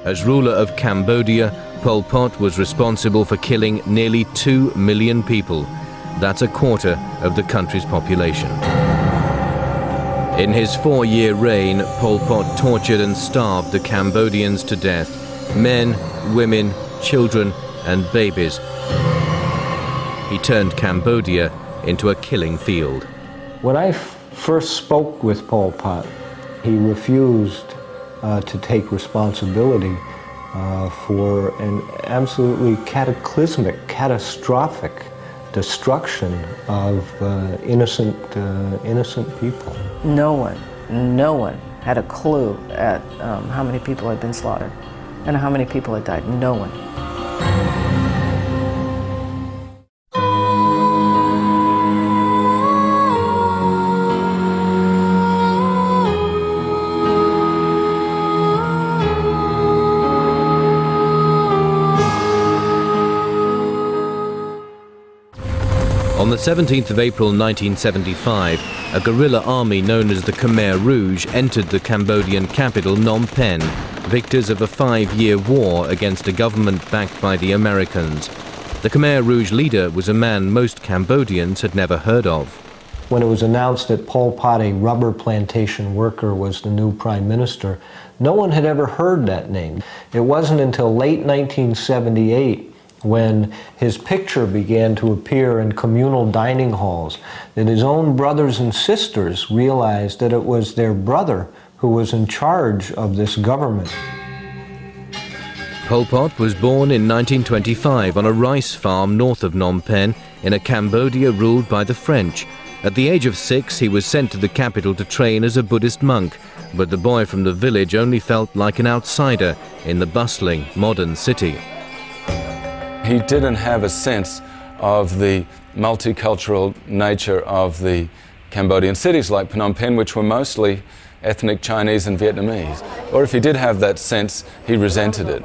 As ruler of Cambodia, Pol Pot was responsible for killing nearly 2 million people. That's a quarter of the country's population. In his 4-year reign, Pol Pot tortured and starved the Cambodians to death. Men, women, children, and babies. He turned Cambodia into a killing field. When I first spoke with Pol Pot, he refused to take responsibility for an absolutely cataclysmic, catastrophic destruction of innocent people. No one had a clue at how many people had been slaughtered and how many people had died. No one. On the 17th of April 1975, a guerrilla army known as the Khmer Rouge entered the Cambodian capital Phnom Penh, victors of a 5-year war against a government backed by the Americans. The Khmer Rouge leader was a man most Cambodians had never heard of. When it was announced that Pol Pot, a rubber plantation worker, was the new prime minister, no one had ever heard that name. It wasn't until late 1978 when his picture began to appear in communal dining halls that his own brothers and sisters realized that it was their brother who was in charge of this government. Pol Pot was born in 1925 on a rice farm north of Phnom Penh in a Cambodia ruled by the French. At the age of 6, he was sent to the capital to train as a Buddhist monk, but the boy from the village only felt like an outsider in the bustling, modern city. He didn't have a sense of the multicultural nature of the Cambodian cities like Phnom Penh, which were mostly ethnic Chinese and Vietnamese. Or if he did have that sense, he resented it.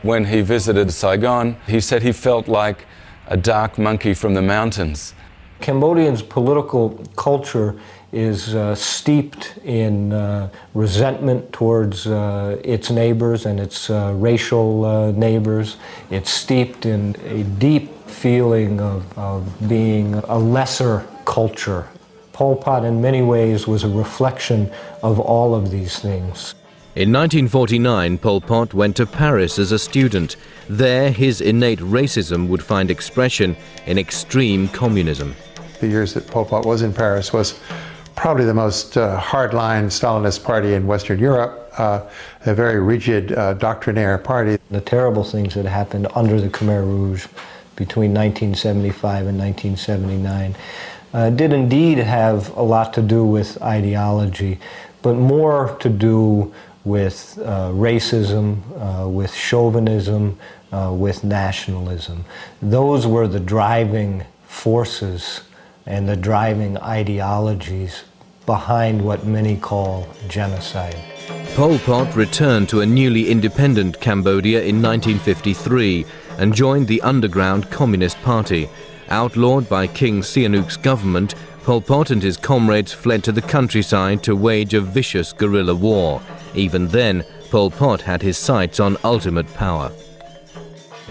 When he visited Saigon, he said he felt like a dark monkey from the mountains. Cambodians' political culture is steeped in resentment towards its neighbors and its racial neighbors. It's steeped in a deep feeling of being a lesser culture. Pol Pot in many ways was a reflection of all of these things. In 1949, Pol Pot went to Paris as a student. There, his innate racism would find expression in extreme communism. The years that Pol Pot was in Paris was probably the most hardline Stalinist party in Western Europe, a very rigid doctrinaire party. The terrible things that happened under the Khmer Rouge between 1975 and 1979 did indeed have a lot to do with ideology, but more to do with racism, with chauvinism, with nationalism. Those were the driving forces and the driving ideologies behind what many call genocide. Pol Pot returned to a newly independent Cambodia in 1953 and joined the underground Communist Party. Outlawed by King Sihanouk's government, Pol Pot and his comrades fled to the countryside to wage a vicious guerrilla war. Even then, Pol Pot had his sights on ultimate power.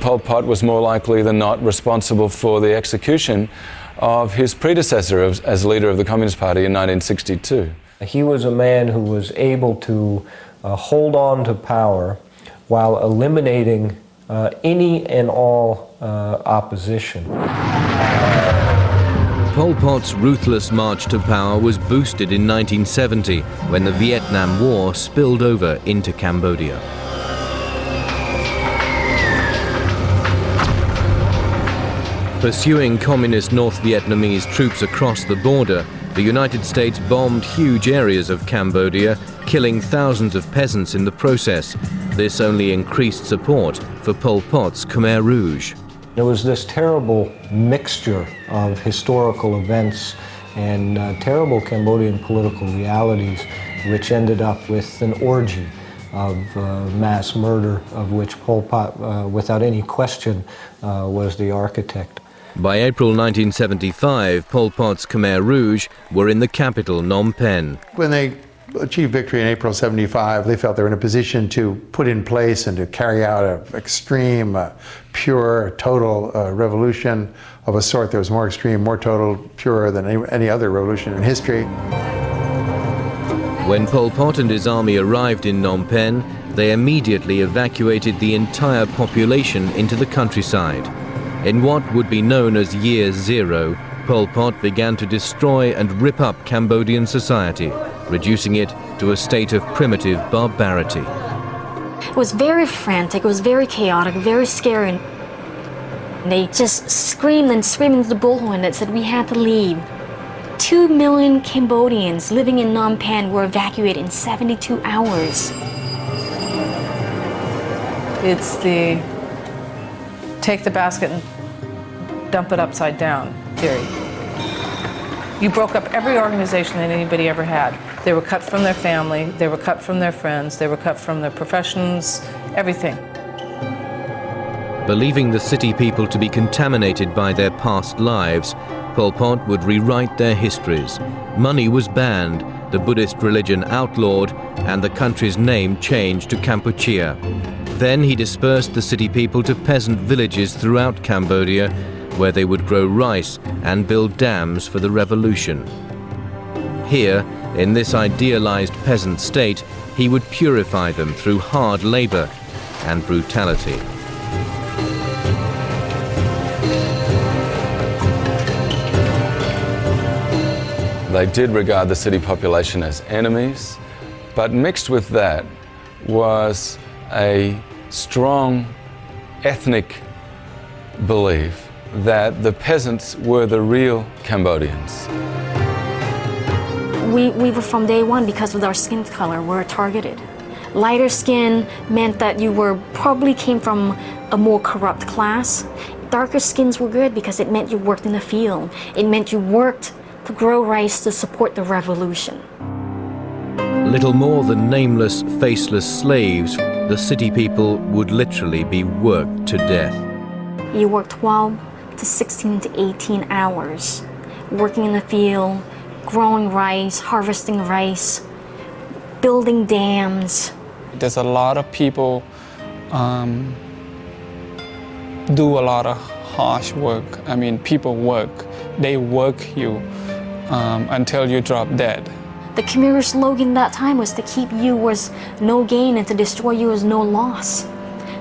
Pol Pot was more likely than not responsible for the execution of his predecessor as leader of the Communist Party in 1962. He was a man who was able to hold on to power while eliminating any and all opposition. Pol Pot's ruthless march to power was boosted in 1970 when the Vietnam War spilled over into Cambodia. Pursuing communist North Vietnamese troops across the border, the United States bombed huge areas of Cambodia, killing thousands of peasants in the process. This only increased support for Pol Pot's Khmer Rouge. There was this terrible mixture of historical events and terrible Cambodian political realities, which ended up with an orgy of mass murder, of which Pol Pot, without any question, was the architect. By April 1975, Pol Pot's Khmer Rouge were in the capital, Phnom Penh. When they achieved victory in April '75, they felt they were in a position to put in place and to carry out an extreme, pure, total revolution of a sort that was more extreme, more total, purer than any other revolution in history. When Pol Pot and his army arrived in Phnom Penh, they immediately evacuated the entire population into the countryside. In what would be known as Year Zero, Pol Pot began to destroy and rip up Cambodian society, reducing it to a state of primitive barbarity. It was very frantic, it was very chaotic, very scary. They just screamed and screamed into the bullhorn that said we had to leave. 2 million Cambodians living in Phnom Penh were evacuated in 72 hours. It's the take the basket and dump it upside down theory. You broke up every organization that anybody ever had. They were cut from their family, they were cut from their friends, they were cut from their professions, everything. Believing the city people to be contaminated by their past lives, Pol Pot would rewrite their histories. Money was banned, the Buddhist religion outlawed, and the country's name changed to Kampuchea. Then he dispersed the city people to peasant villages throughout Cambodia, where they would grow rice and build dams for the revolution. Here, in this idealized peasant state, he would purify them through hard labor and brutality. They did regard the city population as enemies, but mixed with that was a strong ethnic belief that the peasants were the real Cambodians. We were from day one, because of our skin color, we're targeted. Lighter skin meant that you probably came from a more corrupt class. Darker skins were good because it meant you worked in the field. It meant you worked to grow rice to support the revolution. Little more than nameless, faceless slaves, the city people would literally be worked to death. You work 12 to 16 to 18 hours, working in the field, growing rice, harvesting rice, building dams. There's a lot of people do a lot of harsh work. I mean, people work. They work you until you drop dead. The Khmer slogan that time was to keep you was no gain and to destroy you was no loss.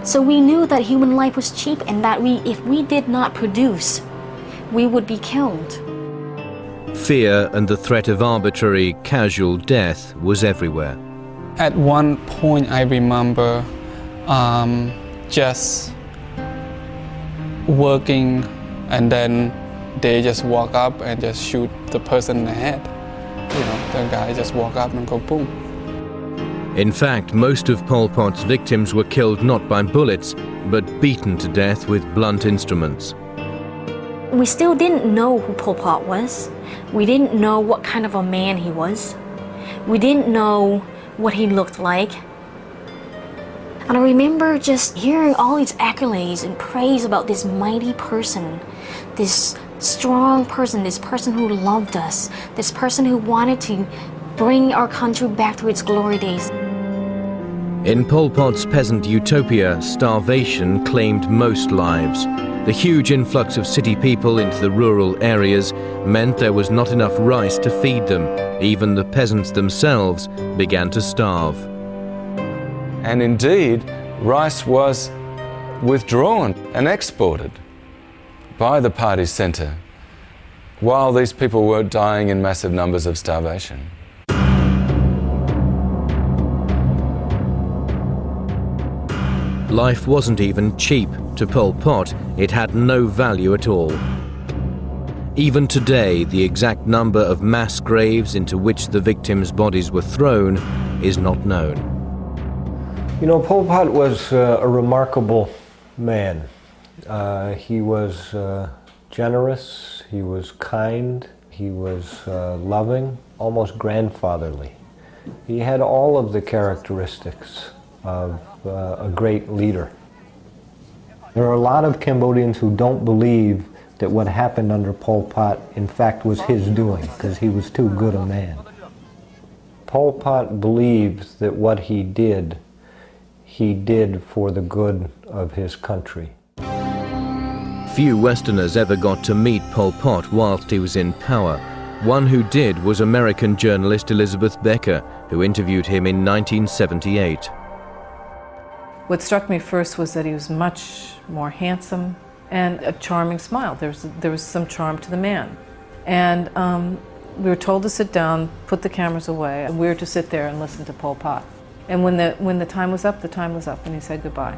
So we knew that human life was cheap and that if we did not produce, we would be killed. Fear and the threat of arbitrary, casual death was everywhere. At one point, I remember just working, and then they just walk up and just shoot the person in the head. You know, the guy just walk up and go boom. In fact, most of Pol Pot's victims were killed not by bullets, but beaten to death with blunt instruments. We still didn't know who Pol Pot was. We didn't know what kind of a man he was. We didn't know what he looked like. And I remember just hearing all these accolades and praise about this mighty person, this strong person, this person who loved us, this person who wanted to bring our country back to its glory days. In Pol Pot's peasant utopia, starvation claimed most lives. The huge influx of city people into the rural areas meant there was not enough rice to feed them. Even the peasants themselves began to starve. And indeed, rice was withdrawn and exported by the party centre while these people were dying in massive numbers of starvation. Life wasn't even cheap to Pol Pot. It had no value at all. Even today, the exact number of mass graves into which the victims' bodies were thrown is not known. You know, Pol Pot was a remarkable man. He was generous, he was kind, he was loving, almost grandfatherly. He had all of the characteristics of a great leader. There are a lot of Cambodians who don't believe that what happened under Pol Pot in fact was his doing, because he was too good a man. Pol Pot believed that what he did for the good of his country. Few Westerners ever got to meet Pol Pot whilst he was in power. One who did was American journalist Elizabeth Becker, who interviewed him in 1978. What struck me first was that he was much more handsome and a charming smile. There was some charm to the man. And we were told to sit down, put the cameras away, and we were to sit there and listen to Pol Pot. And when the time was up, the time was up, and he said goodbye.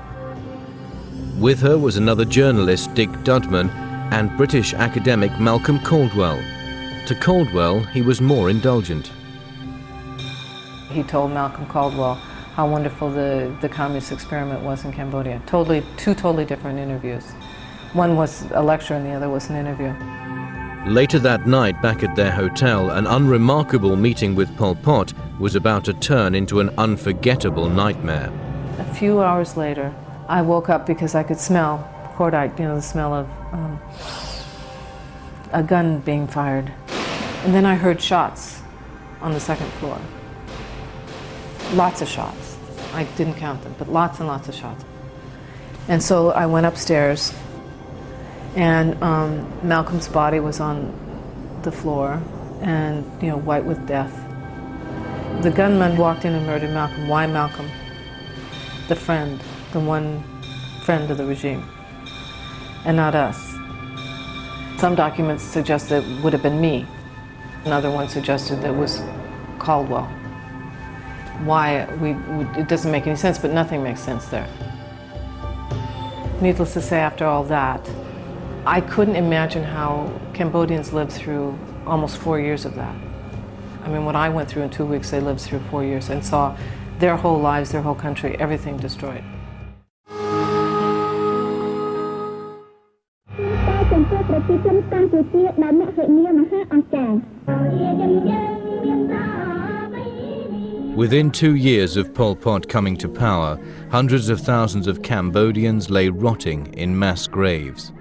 With her was another journalist, Dick Dudman, and British academic Malcolm Caldwell. To Caldwell, he was more indulgent. He told Malcolm Caldwell how wonderful the communist experiment was in Cambodia. Two totally different interviews. One was a lecture and the other was an interview. Later that night, back at their hotel, an unremarkable meeting with Pol Pot was about to turn into an unforgettable nightmare. A few hours later, I woke up because I could smell cordite, the smell of a gun being fired. And then I heard shots on the second floor. Lots of shots. I didn't count them, but lots and lots of shots. And so I went upstairs, and Malcolm's body was on the floor, and white with death. The gunman walked in and murdered Malcolm. Why Malcolm? The friend, the one friend of the regime, and not us. Some documents suggest that it would have been me. Another one suggested that it was Caldwell. Why, it doesn't make any sense, but nothing makes sense there. Needless to say, after all that, I couldn't imagine how Cambodians lived through almost 4 years of that. I mean, what I went through in 2 weeks, they lived through 4 years and saw their whole lives, their whole country, everything destroyed. Within 2 years of Pol Pot coming to power, hundreds of thousands of Cambodians lay rotting in mass graves.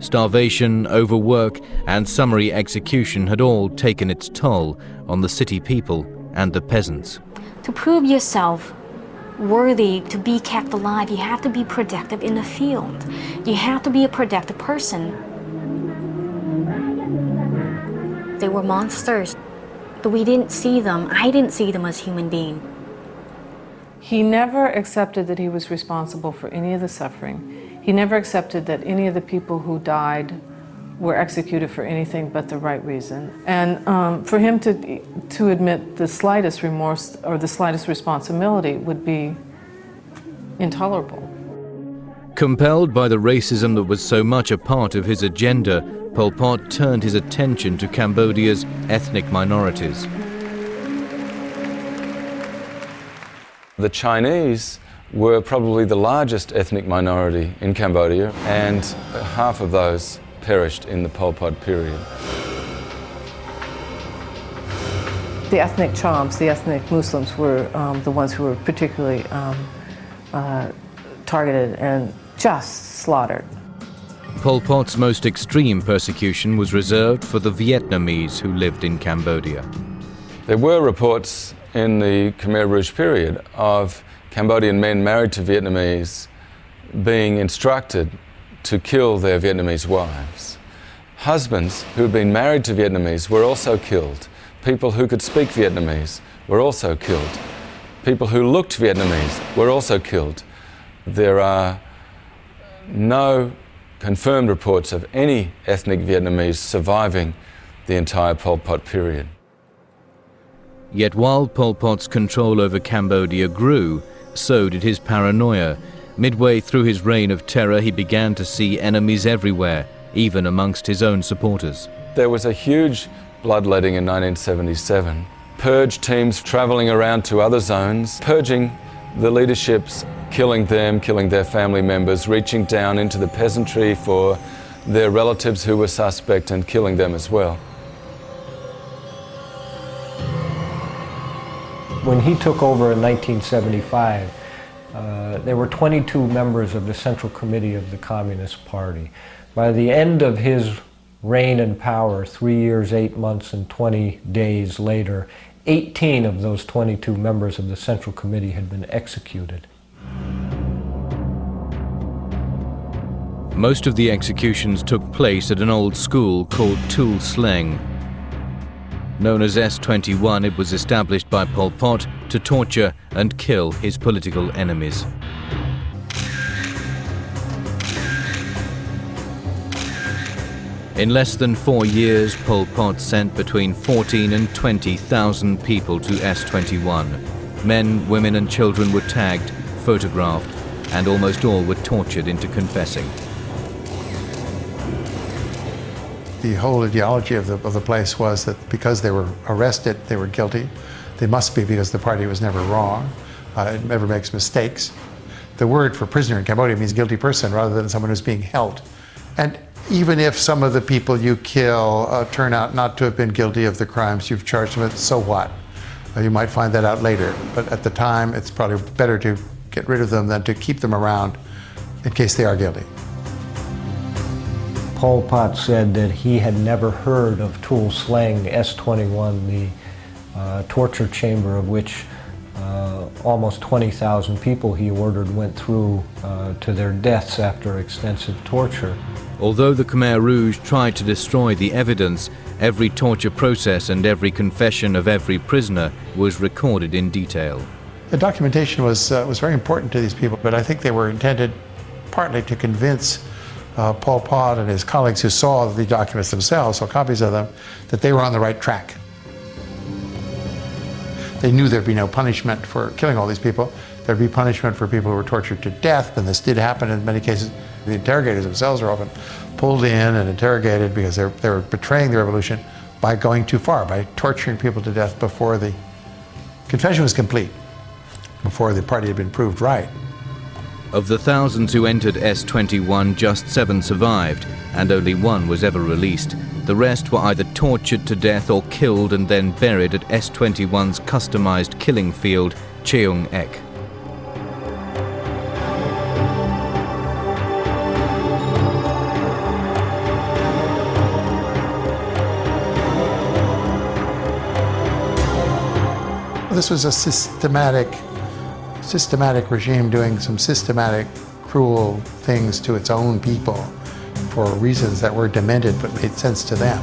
Starvation, overwork, and summary execution had all taken its toll on the city people and the peasants. To prove yourself worthy to be kept alive, you have to be productive in the field. You have to be a productive person. They were monsters. But we didn't see them. I didn't see them as human beings. He never accepted that he was responsible for any of the suffering. He never accepted that any of the people who died were executed for anything but the right reason. And for him to admit the slightest remorse or the slightest responsibility would be intolerable. Compelled by the racism that was so much a part of his agenda, Pol Pot turned his attention to Cambodia's ethnic minorities. The Chinese were probably the largest ethnic minority in Cambodia, and half of those perished in the Pol Pot period. The ethnic Chams, the ethnic Muslims, were the ones who were particularly targeted and just slaughtered. Pol Pot's most extreme persecution was reserved for the Vietnamese who lived in Cambodia. There were reports in the Khmer Rouge period of Cambodian men married to Vietnamese being instructed to kill their Vietnamese wives. Husbands who had been married to Vietnamese were also killed. People who could speak Vietnamese were also killed. People who looked Vietnamese were also killed. There are no confirmed reports of any ethnic Vietnamese surviving the entire Pol Pot period. Yet while Pol Pot's control over Cambodia grew, so did his paranoia. Midway through his reign of terror, he began to see enemies everywhere, even amongst his own supporters. There was a huge bloodletting in 1977. Purge teams travelling around to other zones, purging the leaderships, killing them, killing their family members, reaching down into the peasantry for their relatives who were suspect and killing them as well. When he took over in 1975, there were 22 members of the Central Committee of the Communist Party. By the end of his reign in power, 3 years, 8 months, and 20 days later, 18 of those 22 members of the Central Committee had been executed. Most of the executions took place at an old school called Tul Sleng. Known as S21, it was established by Pol Pot to torture and kill his political enemies. In less than 4 years, Pol Pot sent between 14 and 20,000 people to S21. Men, women and children were tagged, photographed, and almost all were tortured into confessing. The whole ideology of the place was that because they were arrested, they were guilty. They must be, because the party was never wrong. It never makes mistakes. The word for prisoner in Cambodia means guilty person rather than someone who's being held. And even if some of the people you kill turn out not to have been guilty of the crimes you've charged them with, so what? You might find that out later. But at the time, it's probably better to get rid of them than to keep them around in case they are guilty. Pol Pot said that he had never heard of Tul Sleng S21, the torture chamber of which almost 20,000 people he ordered went through to their deaths after extensive torture. Although the Khmer Rouge tried to destroy the evidence, every torture process and every confession of every prisoner was recorded in detail. The documentation was very important to these people, but I think they were intended partly to convince Pol Pot and his colleagues who saw the documents themselves, saw copies of them, that they were on the right track. They knew there'd be no punishment for killing all these people. There'd be punishment for people who were tortured to death, and this did happen in many cases. The interrogators themselves were often pulled in and interrogated because they were betraying the revolution by going too far, by torturing people to death before the confession was complete, before the party had been proved right. Of the thousands who entered S21, just 7 survived, and only 1 was ever released. The rest were either tortured to death or killed and then buried at S21's customized killing field, Cheung Ek. This was a systematic regime doing some systematic, cruel things to its own people for reasons that were demented but made sense to them.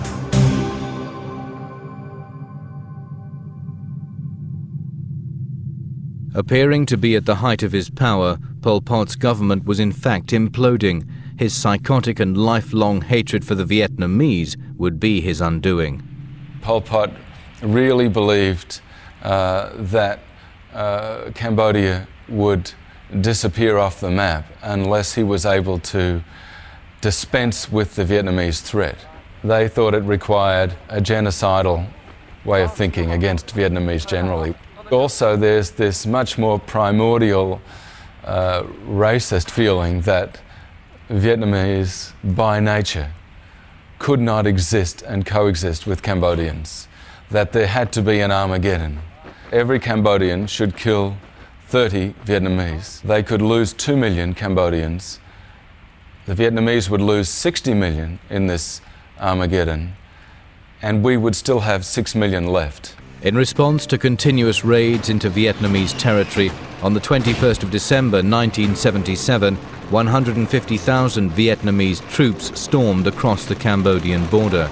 Appearing to be at the height of his power, Pol Pot's government was in fact imploding. His psychotic and lifelong hatred for the Vietnamese would be his undoing. Pol Pot really believed that Cambodia would disappear off the map unless he was able to dispense with the Vietnamese threat. They thought it required a genocidal way of thinking against Vietnamese generally. Also, there's this much more primordial racist feeling that Vietnamese, by nature, could not exist and coexist with Cambodians, that there had to be an Armageddon. Every Cambodian should kill 30 Vietnamese. They could lose 2 million Cambodians. The Vietnamese would lose 60 million in this Armageddon, and we would still have 6 million left. In response to continuous raids into Vietnamese territory, on the 21st of December 1977, 150,000 Vietnamese troops stormed across the Cambodian border.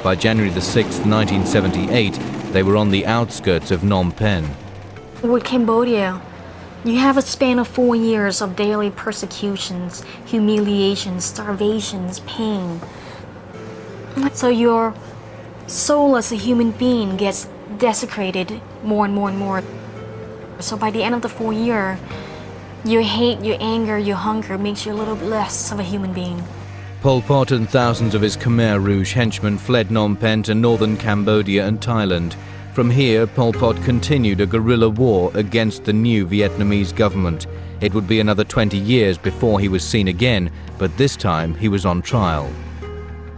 By January the 6th, 1978, they were on the outskirts of Phnom Penh. With Cambodia, you have a span of 4 years of daily persecutions, humiliations, starvations, pain. So your soul as a human being gets desecrated more and more and more. So by the end of the 4 year, your hate, your anger, your hunger makes you a little bit less of a human being. Pol Pot and thousands of his Khmer Rouge henchmen fled Phnom Penh to northern Cambodia and Thailand. From here, Pol Pot continued a guerrilla war against the new Vietnamese government. It would be another 20 years before he was seen again, but this time he was on trial.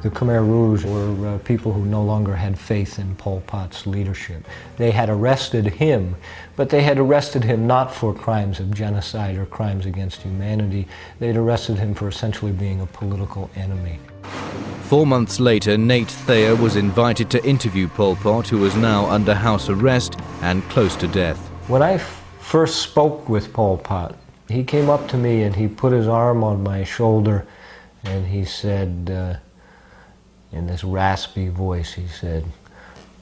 The Khmer Rouge were people who no longer had faith in Pol Pot's leadership. They had arrested him, but they had arrested him not for crimes of genocide or crimes against humanity. They had arrested him for essentially being a political enemy. 4 months later, Nate Thayer was invited to interview Pol Pot, who was now under house arrest and close to death. When I first spoke with Pol Pot, he came up to me and he put his arm on my shoulder and he said, in this raspy voice, he said,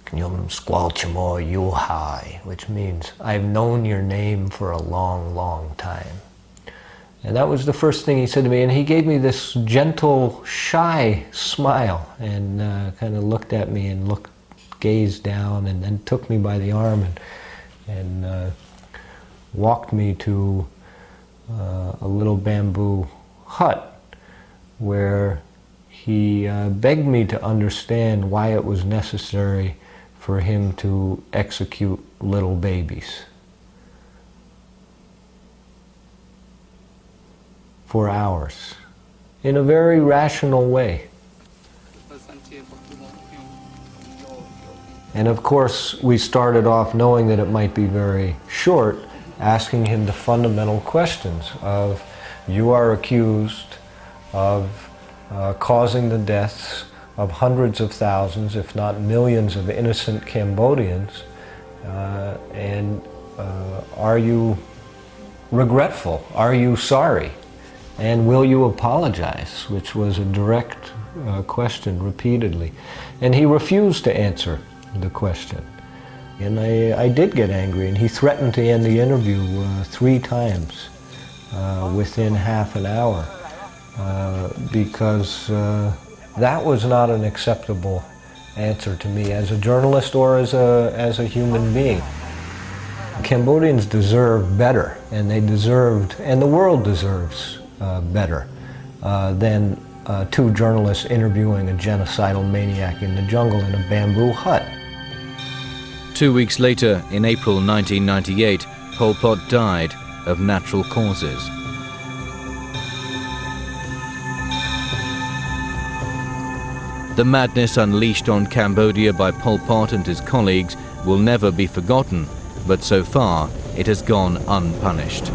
"Knyum squalchimo yu hai," which means, "I've known your name for a long, long time." And that was the first thing he said to me, and he gave me this gentle, shy smile and kind of looked at me and gazed down and then took me by the arm and walked me to a little bamboo hut where he begged me to understand why it was necessary for him to execute little babies. For hours, in a very rational way. And of course, we started off knowing that it might be very short, asking him the fundamental questions of, you are accused of causing the deaths of hundreds of thousands, if not millions, of innocent Cambodians, and are you regretful? Are you sorry? And will you apologize? Which was a direct question repeatedly. And he refused to answer the question. And I did get angry, and he threatened to end the interview 3 times within half an hour because that was not an acceptable answer to me as a journalist or as a human being. Cambodians deserve better, and the world deserves better than 2 journalists interviewing a genocidal maniac in the jungle in a bamboo hut. 2 weeks later, in April 1998, Pol Pot died of natural causes. The madness unleashed on Cambodia by Pol Pot and his colleagues will never be forgotten, but so far it has gone unpunished.